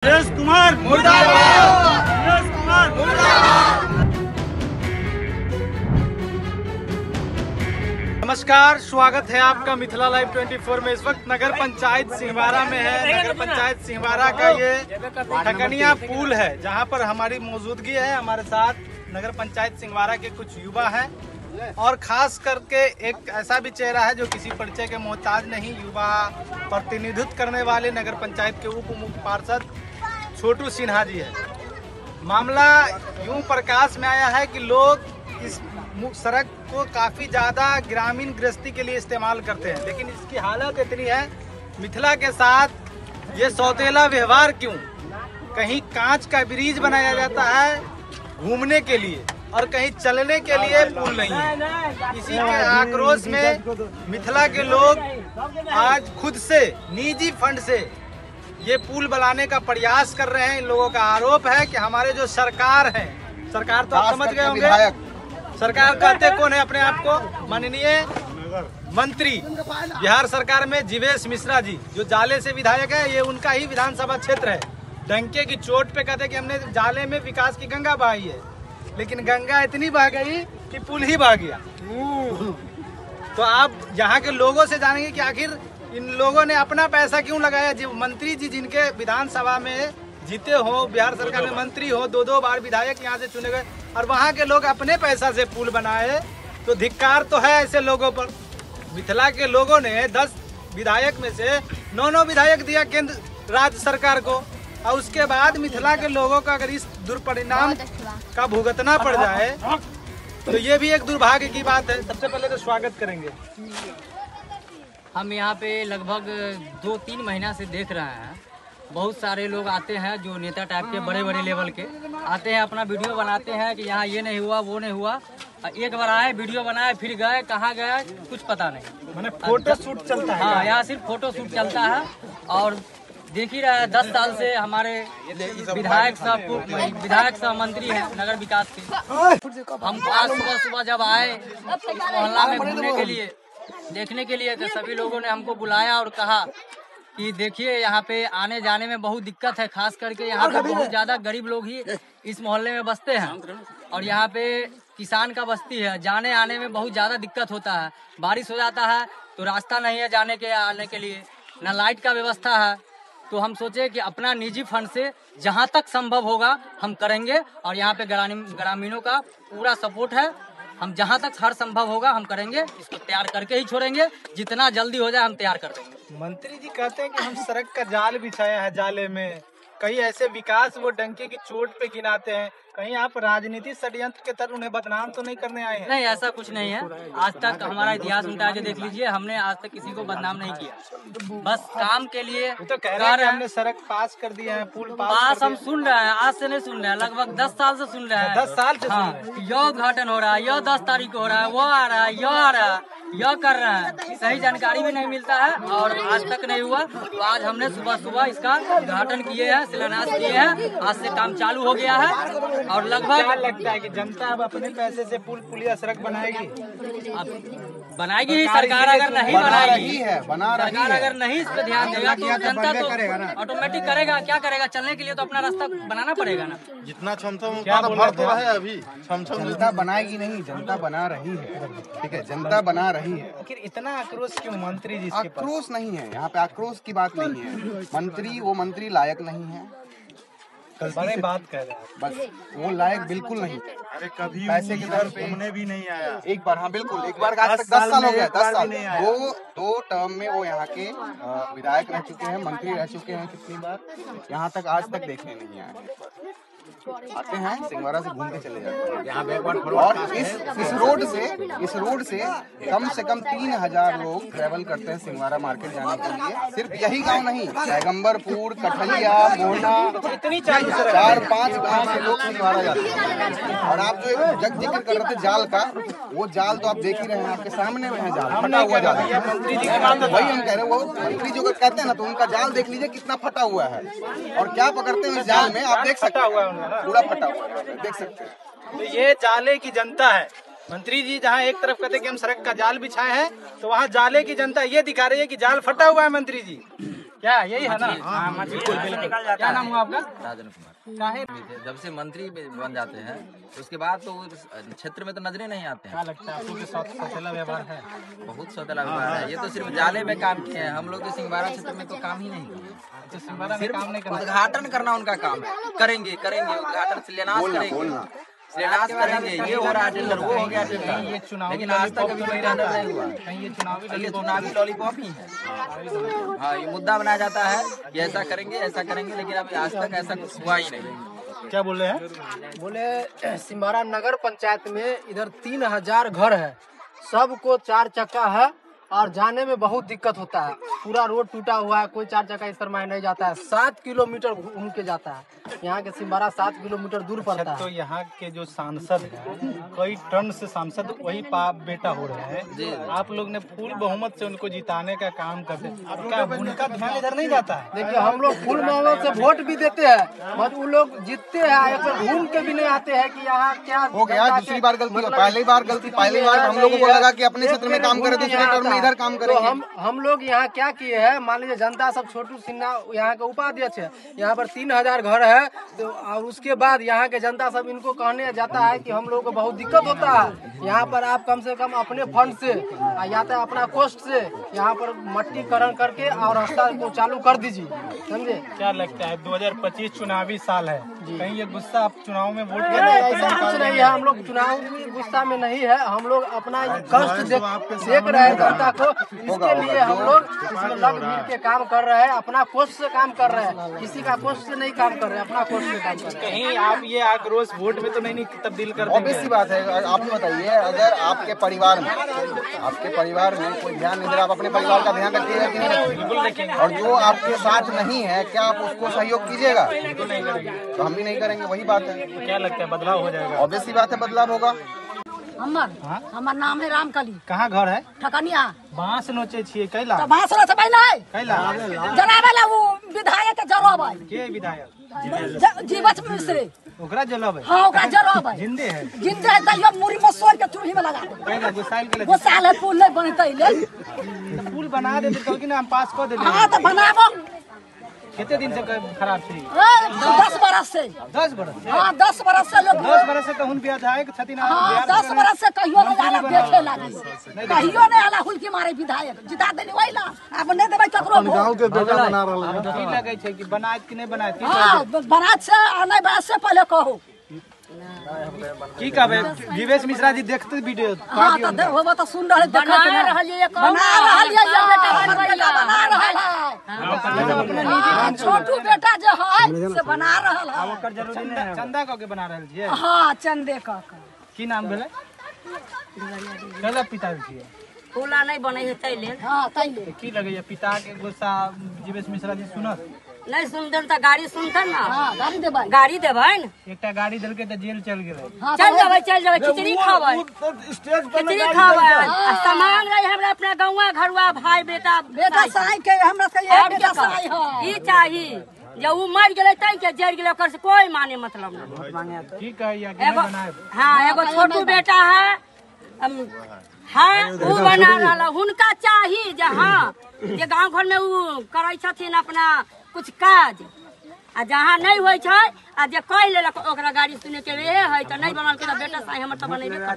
सुरेश कुमार मुर्दाबाद। सुरेश कुमार मुर्दाबाद। नमस्कार, स्वागत है आपका मिथिला लाइव 24 में। इस वक्त नगर पंचायत सिंहवारा में है। नगर पंचायत सिंहवारा का ये ढकनिया पुल है जहां पर हमारी मौजूदगी है। हमारे साथ नगर पंचायत सिंहवारा के कुछ युवा हैं और खास करके एक ऐसा भी चेहरा है जो किसी परिचय के मोहताज नहीं, युवा प्रतिनिधित्व करने वाले नगर पंचायत के उप मुख्य पार्षद छोटू सिन्हा जी है। मामला यूं प्रकाश में आया है कि लोग इस सड़क को काफ़ी ज़्यादा ग्रामीण गृहस्थी के लिए इस्तेमाल करते हैं, लेकिन इसकी हालत इतनी है मिथिला के साथ ये सौतेला व्यवहार क्यों। कहीं कांच का ब्रिज बनाया जाता है घूमने के लिए और कहीं चलने के लिए पुल नहीं है। इसी के आक्रोश में मिथिला के लोग आज खुद से निजी फंड से ये पुल बनाने का प्रयास कर रहे हैं। इन लोगों का आरोप है कि हमारे जो सरकार है, सरकार तो आप समझ गए होंगे सरकार कहते कौन है अपने आप को, माननीय मंत्री बिहार सरकार में जीवेश मिश्रा जी जो जाले से विधायक है। ये उनका ही विधानसभा क्षेत्र है। डंके की चोट पे कहते कि हमने जाले में विकास की गंगा बहाई है, लेकिन गंगा इतनी बह गई कि पुल ही बह गया। तो आप यहाँ के लोगों से जानेंगे कि आखिर इन लोगों ने अपना पैसा क्यों लगाया। जो मंत्री जी जिनके विधानसभा में जीते हो, बिहार सरकार में मंत्री हो, दो बार विधायक यहाँ से चुने गए और वहाँ के लोग अपने पैसा से पुल बनाए, तो धिक्कार तो है ऐसे लोगों पर। मिथिला के लोगों ने 10 विधायक में से 9 विधायक दिया केंद्र राज्य सरकार को, और उसके बाद मिथिला के लोगों का अगर इस दुष्परिणाम का भुगतना पड़ जाए तो ये भी एक दुर्भाग्य की बात है। सबसे पहले तो स्वागत करेंगे। हम यहाँ पे लगभग 2-3 महीना से देख रहे हैं, बहुत सारे लोग आते हैं जो नेता टाइप के बड़े बड़े लेवल के आते हैं, अपना वीडियो बनाते हैं कि यहाँ ये नहीं हुआ वो नहीं हुआ। एक बार आए वीडियो बनाए फिर गए, कहाँ गए कुछ पता नहीं। मैंने फोटो शूट चलता है। हाँ, यहाँ सिर्फ फोटो शूट चलता है। और देख ही रहे 10 साल से हमारे विधायक साहब मंत्री हैं नगर विकास के। हम आज सुबह जब आए मोहल्ला में घूमने के लिए देखने के लिए, तो सभी लोगों ने हमको बुलाया और कहा कि देखिए यहाँ पे आने जाने में बहुत दिक्कत है, खास करके यहाँ पे बहुत ज्यादा गरीब लोग ही इस मोहल्ले में बसते हैं और यहाँ पे किसान का बस्ती है, जाने आने में बहुत ज्यादा दिक्कत होता है। बारिश हो जाता है तो रास्ता नहीं है जाने के आने के लिए, न लाइट का व्यवस्था है। तो हम सोचे कि अपना निजी फंड से जहाँ तक संभव होगा हम करेंगे और यहाँ पे ग्रामीणों का पूरा सपोर्ट है। हम जहाँ तक हर संभव होगा हम करेंगे, इसको तैयार करके ही छोड़ेंगे, जितना जल्दी हो जाए हम तैयार कर देंगे। मंत्री जी कहते हैं कि हम सड़क का जाल बिछाया है, जाले में कहीं ऐसे विकास वो डंके की चोट पे गिनाते हैं। कहीं आप राजनीतिक षड्यंत्र के तरह उन्हें बदनाम तो नहीं करने आए हैं? नहीं, ऐसा कुछ नहीं है। आज तक हमारा इतिहास उल्टा के देख लीजिए, हमने आज तक किसी को बदनाम नहीं किया। बस काम के लिए तो कह रहे हैं हमने सड़क पास कर दिया है, पुल पास हम सुन रहे हैं, आज से नहीं सुन रहे हैं, लगभग 10 साल से सुन रहे हैं। 10 साल से यो उद्घाटन हो रहा है, यो 10 तारीख को हो रहा है, वो आ रहा है, यो आ रहा है, यो कर रहे हैं। सही जानकारी भी नहीं मिलता है और आज तक नहीं हुआ। तो आज हमने सुबह इसका उद्घाटन किए हैं, शिलान्यास किए हैं, आज से काम चालू हो गया है। और लगभग लगता है कि जनता अब अपने पैसे से पुलिया सड़क बनाएगी। अब बनाएगी ही सरकार, अगर नहीं बनाएगी सरकार अगर नहीं इस पे ध्यान देगा तो जनता तो ऑटोमेटिक करेगा। क्या करेगा, चलने के लिए तो अपना रास्ता बनाना पड़ेगा ना। जितना क्षमता तो है अभी जनता बनाएगी नहीं, जनता बना रही है। ठीक है, जनता बना रही है। आखिर इतना आक्रोश क्यों मंत्री जी? आक्रोश नहीं है यहाँ पे, आक्रोश की बात नहीं है। मंत्री वो मंत्री लायक नहीं है, बड़े बात कह रहे हैं, बस वो लायक बिल्कुल नहीं। अरे कभी पैसे के दर पे घूमने भी नहीं आया। एक बार, हाँ बिल्कुल, एक बार आज तक 10 साल हो गया, 10 साल। दो टर्म में वो यहाँ के विधायक रह चुके हैं, मंत्री रह चुके हैं कितनी बार, यहाँ तक आज तक देखने नहीं आए। आते हैं सिंहवारा से घूम के चले जाते हैं। और इस रोड से कम 3000 लोग ट्रेवल करते हैं सिंहवारा मार्केट जाने के लिए। सिर्फ यही गांव नहीं, पैगंबरपुर, कठलिया, मोहना, 4-5 गांव से लोग सिंहवारा जाते हैं। और आप जो एक जग जिक्र कर रहे थे जाल का, वो जाल तो आप देख ही रहे हैं, आपके सामने में है जाल, फटा हुआ जाल। मंत्री जी की बात वही हम कह रहे हैं, वो मंत्री जो कहते हैं ना, तो उनका जाल देख लीजिए कितना फटा हुआ है और क्या पकड़ते हैं इस जाल में, आप देख सकते हैं पूरा फटा हुआ है, देख सकते हैं। तो ये जाले की जनता है। मंत्री जी जहाँ एक तरफ कहते हैं कि हम सड़क का जाल बिछाए हैं, तो वहाँ जाले की जनता ये दिखा रही है कि जाल फटा हुआ है। मंत्री जी क्या यही है ना? बिल्कुल बिल्कुल। क्या नाम हुआ आपका? राजन कुमार। काहे जब से मंत्री बन जाते हैं उसके बाद तो क्षेत्र में तो नजरे नहीं आते क्या हैं। लगता है आपको के साथ सौतेला व्यवहार है? बहुत सौतेला व्यवहार है। ये तो सिर्फ जाले में काम किए हैं, हम लोग तो सिंहवाड़ा क्षेत्र में तो काम ही नहीं किए। तो सिंहवाड़ा में काम नहीं करना। उद्घाटन करना उनका काम है। करेंगे उद्घाटन शिलान्यास करेंगे, शिलान्यास करेंगे। ये हो रहा है टेंडर, वो हो गया टेंडर, ये चुनावी लेकिन आज तक अभी कोई टेंडर नहीं हुआ। कहीं ये चुनावी ये चुनावी लॉलीपॉप ही है। हाँ, ये मुद्दा बनाया जाता है कि ऐसा करेंगे, लेकिन अभी आज तक ऐसा कुछ हुआ ही नहीं। क्या बोल रहे हैं? बोले सिंहवाड़ा नगर पंचायत में इधर 3000 घर है, सबको 4 चक्का है और जाने में बहुत दिक्कत होता है। पूरा रोड टूटा हुआ है, कोई 4 चक्का इस पर में नहीं जाता है। 7 किलोमीटर घूम के जाता है। यहाँ के सिंहवाड़ा 7 किलोमीटर दूर पड़ता तो है। यहाँ के जो सांसद हैं, कई टर्न से सांसद वही बेटा हो रहे हैं। आप लोग ने फुल बहुमत से उनको जिताने का काम करते हैं। क्या उनका ध्यान इधर नहीं जाता है? देखिए हम लोग फुल बहुमत से वोट भी देते हैं, मगर वो लोग जीतते हैं, एक बार घूम के भी नहीं आते हैं कि यहाँ क्या हो गया। दूसरी बार गलती, पहली बार हम लोगों को लगा कि अपने क्षेत्र में काम करे, दूसरे टर्म में इधर काम तो करेंगे। हम लोग यहाँ क्या किए हैं, मान लीजिए जनता सब छोटू सिन्हा यहाँ के उपाध्यक्ष है, यहाँ पर 3000 घर है। तो और उसके बाद यहाँ के जनता सब इनको कहने जाता है कि हम लोग को बहुत दिक्कत होता है, यहाँ पर आप कम से कम अपने फंड से या तो अपना कॉस्ट से यहाँ पर मट्टीकरण करके और रास्ता को चालू कर दीजिए, समझे? क्या लगता है 2025 चुनावी साल है, कहीं ये गुस्सा आप चुनाव में वोट ऐसा कुछ नहीं है। हम लोग चुनाव में गुस्सा में नहीं है, हम लोग अपना कष्ट देख रहे हैं जनता को, इसके लिए हम लोग इसमें लग मिल के काम कर रहे हैं, अपना कोष्ठ से काम कर रहे हैं, किसी का कोष्ठ से नहीं काम कर रहे हैं, अपना कोष्ठ से काम कर रहे हैं। कहीं आप ये आक्रोश वोट में तो नहीं तब्दील कर ऑब्वियस देंगे? सी बात है। आप ही बताइए, अगर आपके परिवार में कोई ध्यान नहीं दे रहा, आप अपने परिवार का ध्यान रखिएगा कि नहीं? और जो आपके साथ नहीं है, क्या आप उसको सहयोग कीजिएगा? तो हम भी नहीं करेंगे, वही बात है। क्या लगता है बदलाव हो जाएगा? ऑब्वियस सी बात है, बदलाव होगा। हमार नाम है रामकली, कहाँ घर है? ठकनिया। बांस नोचे छिए कैला? तो बांस रो सब नहीं कैला जलावे ला वो विधायक के जरब है, के विधायक जीवच मिश्री। ओकरा जलब है? हाँ ओकरा जरब है, जिंदे है? जिंदे है तैयो मुरी में सोर के चूल्ही में लगा दे। कैला गुसाइल के वो साल है पुल नहीं बने तैले। पुल बना दे तो हम पास कर दे। हाँ तो बनाबो। कितने दिन से खराब थी? 10 बरस से। 10 बरस? हाँ 10 बरस से लोग। 10 बरस से कहूँ विधायक छथिन। हाँ 10 बरस से कहियो नहीं आला देखे लगी, कहियो नहीं आला हुलकी मारे विधायक जिता देनी वही ला। अब नहीं देबै ककरो गांव के बेटा बना रहल है। की लगे छे कि बनात कि नहीं बनात? हाँ बनात से और नहीं बनात से पहले कहो की कहबे? विवेश मिश्रा जी देखते वीडियो? हाँ तो देखो तो सुन रहे देखत बना रहल ये बेटा बना रहल है। छोटू बेटा जो है से बना रहल है। ओकर जरूरी नहीं चंदा क के बना रहल छिए? हाँ चंदे क की नाम भेले? कला पिता छिए? फूला नहीं बने है तैले। हाँ तैले की लगे ये पिता के गुस्सा विवेश मिश्रा जी सुनत? नहीं सुनते तो गाड़ी सुनते ना। हाँ गाड़ी देबै न। एकटा गाड़ी देल के त जेल चल गेलै। चल जाबै खिचड़ी खाबै, खिचड़ी खाबै। सामान रही हमरा अपना गौवा घरवा भाई बेटा साई के हमरा से बेटा साई है। ई चाही जब वो मर गेलै तै के जड़ गेलै, ओकर से कोई माने मतलब नहीं। की कहैया कि बनाए? हाँ एगो छोटू बेटा है, हाँ वो बना रहल, हुनका चाही जे हाँ जे गाँव घर में वो करे छथिन अपना कुछ काज, आ जहाँ नहीं होइ छै आ जे कह लेलक ओकरा गाड़ी सुने के है तो नहीं बनल के बेटा साई हमर तो बनेबे कर।